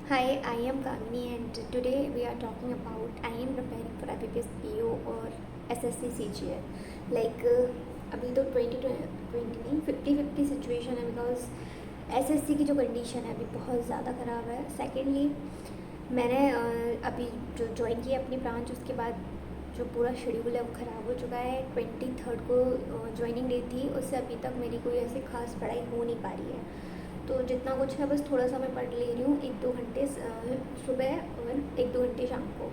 Hi, I am Kamini and today we are talking about I am preparing for IBPS PO or SSC CGL. अभी तो 2020 नहीं 50-50 situation है because SSC की जो condition है अभी बहुत ज़्यादा ख़राब है। सेकेंडली मैंने अभी जो ज्वाइन किया अपनी ब्रांच उसके बाद जो पूरा शेड्यूल है वो ख़राब हो चुका है। 23 को ज्वाइनिंग डे थी, उससे अभी तक मेरी कोई ऐसी खास पढ़ाई हो नहीं पा रही है। तो जितना कुछ है बस थोड़ा सा मैं पढ़ ले रही हूँ, 1-2 घंटे सुबह और 1-2 घंटे शाम को।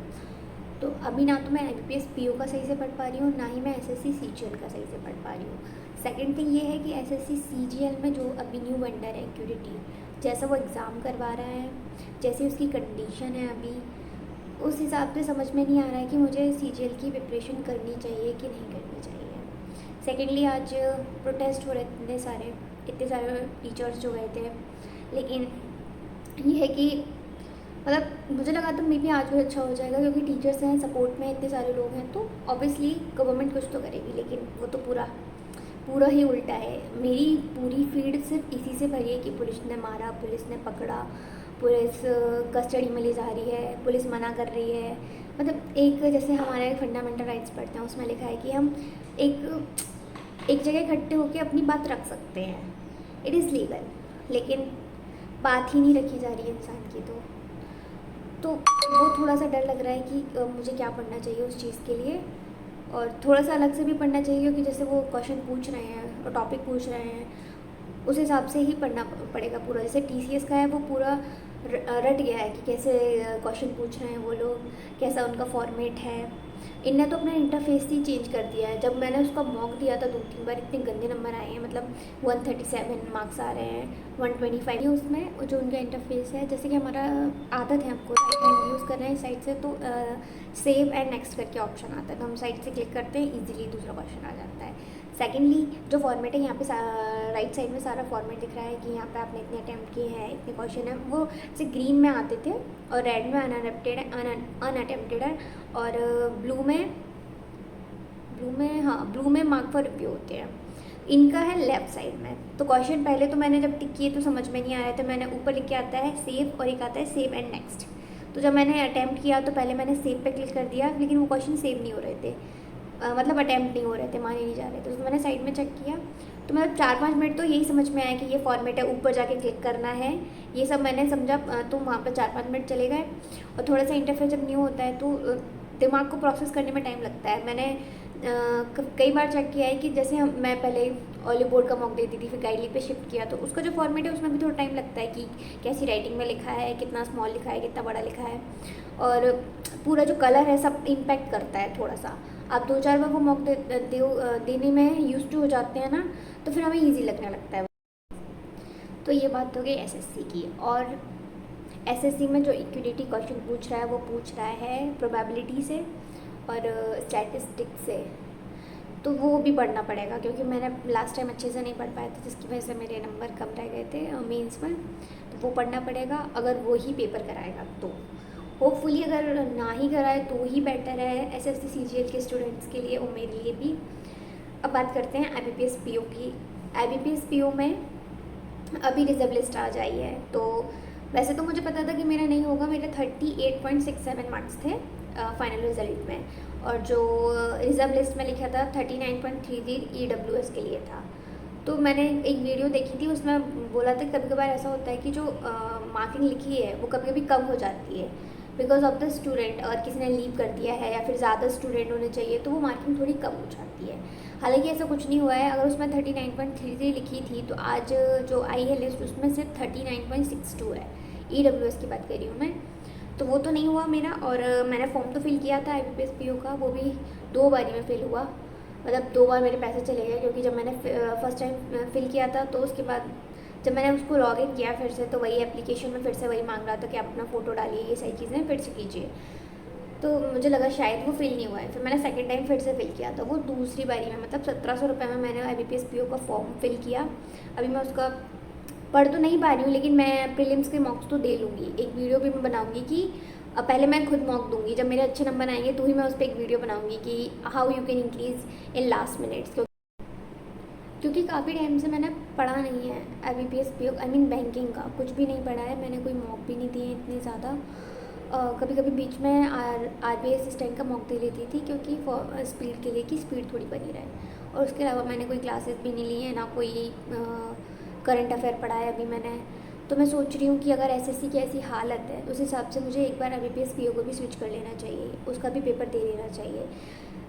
तो अभी ना तो मैं IBPS PO का सही से पढ़ पा रही हूँ, ना ही मैं SSC CGL का सही से पढ़ पा रही हूँ। सेकेंड थिंग ये है कि SSC CGL में जो अभी न्यू वेंडर है एक्यूरिटी, जैसा वो एग्ज़ाम करवा रहा है, जैसे उसकी कंडीशन है अभी, उस हिसाब से समझ में नहीं आ रहा है कि मुझे CGL की प्रिपरेशन करनी चाहिए कि नहीं करनी चाहिए। सेकेंडली आज प्रोटेस्ट हो रहे इतने सारे टीचर्स जो गए थे, लेकिन ये है कि मतलब मुझे लगा तो मे बी आज भी अच्छा हो जाएगा क्योंकि टीचर्स हैं, सपोर्ट में इतने सारे लोग हैं, तो ऑब्वियसली गवर्नमेंट कुछ तो करेगी। लेकिन वो तो पूरा पूरा ही उल्टा है। मेरी पूरी फील्ड सिर्फ इसी से भरी है कि पुलिस ने मारा, पुलिस ने पकड़ा, पुलिस कस्टडी में ले जा रही है, पुलिस मना कर रही है। मतलब एक जैसे हमारे फंडामेंटल राइट्स पढ़ते हैं उसमें लिखा है कि हम एक एक जगह इकट्ठे होकर अपनी बात रख सकते हैं, इट इज़ लीगल, लेकिन बात ही नहीं रखी जा रही है इंसान की। तो वो थोड़ा सा डर लग रहा है कि मुझे क्या पढ़ना चाहिए उस चीज़ के लिए, और थोड़ा सा अलग से भी पढ़ना चाहिए क्योंकि जैसे वो क्वेश्चन पूछ रहे हैं और टॉपिक पूछ रहे हैं उस हिसाब से ही पढ़ना पड़ेगा पूरा। जैसे TCS का है वो पूरा रट गया है कि कैसे क्वेश्चन पूछ रहे हैं वो लोग, कैसा उनका फॉर्मेट है। इनने तो अपना इंटरफेस ही चेंज कर दिया है। जब मैंने उसका मॉक दिया था 2-3 बार, इतने गंदे नंबर आए हैं, मतलब 137 मार्क्स आ रहे हैं, 125 उसमें जो उनका इंटरफेस है। जैसे कि हमारा आदत है हमको राइट हैंड यूज़ करना है साइड से, तो सेव एंड नेक्स्ट करके ऑप्शन आता है, तो हम साइड से क्लिक करते हैं, ईजिली दूसरा क्वेश्चन आ जाता है। सेकेंडली जो फॉर्मेट है यहाँ पे राइट साइड में सारा फॉर्मेट दिख रहा है कि यहाँ पे आपने इतने अटैम्प्ट किए हैं, इतने क्वेश्चन हैं, वो जैसे ग्रीन में आते थे और रेड में अनअटेम्प्टेड है, और ब्लू में मार्क फॉर रिव्यू होते हैं। इनका है लेफ्ट साइड में। तो क्वेश्चन पहले तो मैंने जब टिक किए तो समझ में नहीं आ रहा था, मैंने ऊपर लिख के आता है सेव और एक आता है सेव एंड नेक्स्ट। तो जब मैंने अटैम्प्ट किया तो पहले मैंने सेव पे क्लिक कर दिया, लेकिन वो क्वेश्चन सेव नहीं हो रहे थे, मतलब अटैम्प्ट नहीं हो रहे थे, माने नहीं जा रहे थे। तो मैंने साइड में चेक किया, तो मतलब 4-5 मिनट तो यही समझ में आया कि ये फॉर्मेट है, ऊपर जाके क्लिक करना है, ये सब मैंने समझा। तो वहाँ पर 4-5 मिनट चले गए। और थोड़ा सा इंटरफेस जब न्यू होता है तो दिमाग को प्रोसेस करने में टाइम लगता है। मैंने कई बार चेक किया है कि जैसे मैं पहले ऑलिव बोर्ड का मॉक देती थी, फिर गाइडली पे शिफ्ट किया, तो उसका जो फॉर्मेट है उसमें भी थोड़ा टाइम लगता है कि कैसी राइटिंग में लिखा है, कितना स्मॉल लिखा है, कितना बड़ा लिखा है, और पूरा जो कलर है सब इम्पैक्ट करता है थोड़ा सा। आप 2-4 बार वो मॉक देने में यूज टू हो जाते हैं ना, तो फिर हमें ईजी लगने लगता है। तो ये बात हो गई SSC की। और SSC में जो इक्विटी क्वेश्चन पूछ रहा है वो पूछ रहा है प्रोबेबिलिटी से और स्टैटिस्टिक्स से, तो वो भी पढ़ना पड़ेगा क्योंकि मैंने लास्ट टाइम अच्छे से नहीं पढ़ पाया था, जिसकी वजह से मेरे नंबर कम रह गए थे मेंस में। तो वो पढ़ना पड़ेगा अगर वो ही पेपर कराएगा तो। होपफुली अगर ना ही कराए तो ही बेटर है SSC CGL के स्टूडेंट्स के लिए और मेरे लिए भी। अब बात करते हैं IBPS PO की। IBPS PO में अभी रिजर्व लिस्ट आ जाई है, तो वैसे तो मुझे पता था कि मेरा नहीं होगा, मेरे 38.67 मार्क्स थे फाइनल रिजल्ट में, और जो रिजर्व लिस्ट में लिखा था 39.33 EWS के लिए था। तो मैंने एक वीडियो देखी थी, उसमें बोला था कभी कभार ऐसा होता है कि जो मार्किंग लिखी है वो कभी कभी कम हो जाती है बिकॉज ऑफ द स्टूडेंट, और किसी ने लीव कर दिया है या फिर ज़्यादा स्टूडेंट होने चाहिए तो वो मार्किंग थोड़ी कम हो जाती है। हालांकि ऐसा कुछ नहीं हुआ है। अगर उसमें 39.33 लिखी थी तो आज जो आई है लिस्ट उसमें सिर्फ 39.62 है। EWS की बात कर रही हूँ मैं। तो वो तो नहीं हुआ मेरा, और मैंने फॉर्म तो फिल किया था IBPS PO का, वो भी 2 बारी में फिल हुआ, मतलब 2 बार मेरे पैसे चले गए क्योंकि जब मैंने फर्स्ट टाइम फिल किया था तो उसके बाद जब मैंने उसको लॉग इन किया फिर से, तो वही एप्लीकेशन में फिर से वही मांग रहा था कि आप अपना फ़ोटो डालिए, ये सारी चीज़ें फिर से कीजिए। तो मुझे लगा शायद वो फिल नहीं हुआ है, फिर मैंने सेकंड टाइम फिर से फिल किया था, वो दूसरी बारी में, मतलब 1700 रुपये में मैंने IBPS PO का फॉर्म फिल किया। अभी मैं उसका पढ़ तो नहीं पा रही हूँ, लेकिन मैं प्रीलिम्स के मॉक्स तो दे लूँगी। एक वीडियो भी मैं बनाऊँगी कि पहले मैं खुद मॉक दूँगी, जब मेरे अच्छे नंबर आएंगे तो ही मैं उस पर एक वीडियो बनाऊँगी कि how you can increase in last minutes. क्योंकि काफ़ी टाइम से मैंने पढ़ा नहीं है IBPS PO, I mean banking का कुछ भी नहीं पढ़ा है मैंने, कोई मॉक भी नहीं दिए इतने ज़्यादा। कभी कभी बीच में RBI असिस्टेंट का मॉक दे लेती थी, क्योंकि स्पीड के लिए कि स्पीड थोड़ी बनी रहे। और उसके अलावा मैंने कोई क्लासेस भी नहीं ली है, ना कोई करंट अफेयर पढ़ा है अभी मैंने। तो मैं सोच रही हूँ कि अगर SSC की ऐसी हालत है उस हिसाब से मुझे एक बार IBPS PO को भी स्विच कर लेना चाहिए, उसका भी पेपर दे लेना चाहिए।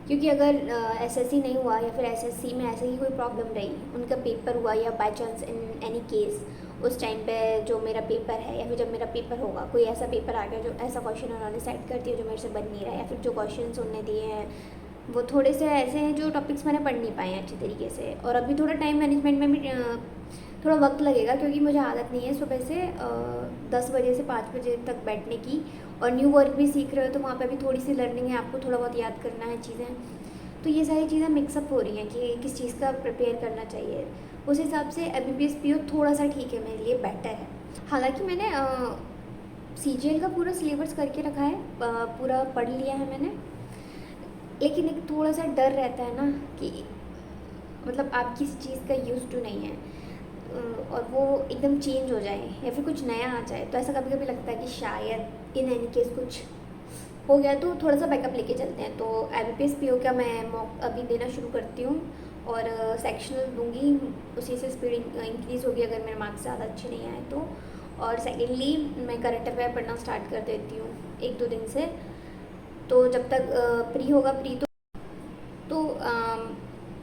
क्योंकि अगर SSC नहीं हुआ या फिर SSC में ऐसे ही कोई प्रॉब्लम रही, उनका पेपर हुआ या by chance in any case उस टाइम पे जो मेरा पेपर है या फिर जब मेरा पेपर होगा कोई ऐसा पेपर आ गया जो ऐसा क्वेश्चन उन्होंने सेट कर दिया जो मेरे से बन नहीं रहा है, या फिर जो क्वेश्चन उन्होंने दिए हैं वो थोड़े से ऐसे हैं जो टॉपिक्स मैंने पढ़ नहीं पाए हैं अच्छे तरीके से। और अभी थोड़ा टाइम मैनेजमेंट में भी थोड़ा वक्त लगेगा, क्योंकि मुझे आदत नहीं है सुबह से 10 बजे से 5 बजे तक बैठने की। और न्यू वर्क भी सीख रहे हो तो वहाँ पे भी थोड़ी सी लर्निंग है, आपको थोड़ा बहुत याद करना है चीज़ें। तो ये सारी चीज़ें मिक्सअप हो रही हैं कि किस चीज़ का प्रिपेयर करना चाहिए। उस हिसाब से IBPS PO थोड़ा सा ठीक है, मेरे लिए बेटर है। हालांकि मैंने CGL का पूरा सिलेबस करके रखा है, पूरा पढ़ लिया है मैंने, लेकिन एक थोड़ा सा डर रहता है ना कि मतलब आप किसी चीज़ का यूज़ टू नहीं है और वो एकदम चेंज हो जाए या फिर कुछ नया आ जाए, तो ऐसा कभी कभी लगता है कि शायद इन एनी केस कुछ हो गया तो थोड़ा सा बैकअप लेके चलते हैं। तो IBPS PO का मैं मॉक अभी देना शुरू करती हूँ और सेक्शनल दूंगी, उसी से स्पीड इंक्रीज़ होगी अगर मेरे मार्क्स ज़्यादा अच्छे नहीं आए तो। और सेकेंडली मैं करंट अफेयर पढ़ना स्टार्ट कर देती हूँ 1-2 दिन से। तो जब तक प्री होगा, प्री तो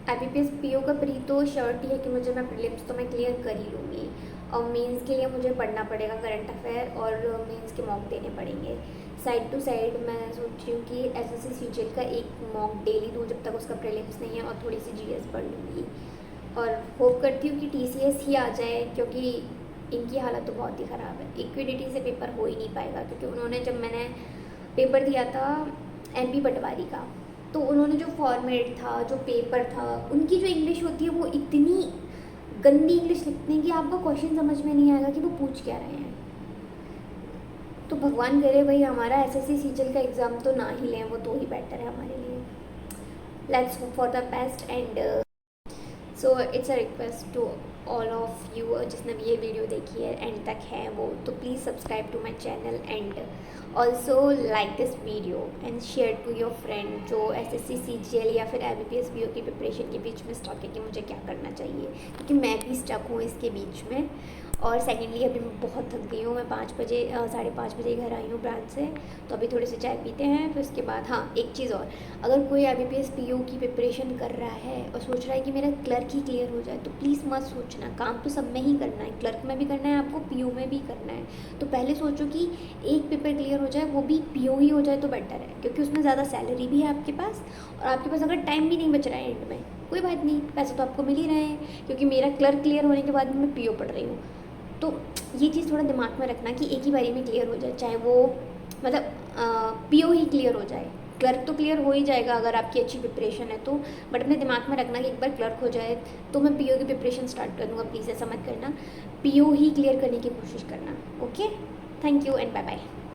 IBPS PO का प्री तो श्योरिटी है कि मुझे मैं प्रीलिम्स तो मैं क्लियर कर ही लूँगी, और मेंस के लिए मुझे पढ़ना पड़ेगा करंट अफेयर और मेंस के मॉक देने पड़ेंगे। साइड टू साइड मैं सोच रही हूँ कि SSC CGL का एक मॉक डेली दूँ जब तक उसका प्रीलिम्स नहीं है, और थोड़ी सी GS पढ़ लूँगी। और होप करती हूँ कि TCS ही आ जाए, क्योंकि इनकी हालत तो बहुत ही ख़राब है। लिक्विडिटी से पेपर हो ही नहीं पाएगा, क्योंकि उन्होंने जब मैंने पेपर दिया था MP पटवारी का, तो उन्होंने जो फॉर्मेट था, जो पेपर था, उनकी जो इंग्लिश होती है वो इतनी गंदी इंग्लिश लिखते हैं कि आपको क्वेश्चन समझ में नहीं आएगा कि वो पूछ क्या रहे हैं। तो भगवान करे भाई हमारा SSC CGL का एग्ज़ाम तो ना ही लें, वो तो ही बेटर है हमारे लिए। Let's hope for the best and so it's a request to all of you जिसने भी ये वीडियो देखी है एंड तक है वो, तो please subscribe to my channel and also like this video and share to your friend जो SSC CGL या फिर IBPS PO की प्रिपरेशन के बीच में स्टक है कि मुझे क्या करना चाहिए, क्योंकि मैं भी स्टक हूँ इसके बीच में। और सेकेंडली अभी मैं बहुत थक गई हूँ, मैं 5 बजे 5:30 बजे घर आई हूँ ब्रांच से, तो अभी थोड़े से चाय पीते हैं, फिर उसके बाद हाँ एक चीज़ और, अगर कोई IBPS PO की प्रिपरेशन कर रहा है और सोच रहा है कि मेरा क्लर्क ही क्लियर हो जाए, तो प्लीज़ मत सोचना, काम तो सब में ही करना है, क्लर्क में भी करना है आपको, PO में भी करना है। तो पहले सोचो कि एक पेपर क्लियर हो जाए, वो भी PO ही हो जाए तो बेटर है, क्योंकि उसमें ज़्यादा सैलरी भी है आपके पास, और आपके पास अगर टाइम भी नहीं बच रहा है एंड में कोई बात नहीं, पैसे तो आपको मिल ही रहे हैं, क्योंकि मेरा क्लर्क क्लियर होने के बाद मैं PO पढ़ रही हूँ। तो ये चीज़ थोड़ा दिमाग में रखना कि एक ही बारी में क्लियर हो जाए, चाहे वो मतलब PO ही क्लियर हो जाए, क्लर्क तो क्लियर हो ही जाएगा अगर आपकी अच्छी प्रिपरेशन है तो। बट अपने दिमाग में रखना कि एक बार क्लर्क हो जाए तो मैं PO की प्रिपरेशन स्टार्ट कर दूँगा, प्लीज़ ऐसा मत करना, PO ही क्लियर करने की कोशिश करना। Okay, thank you and bye bye.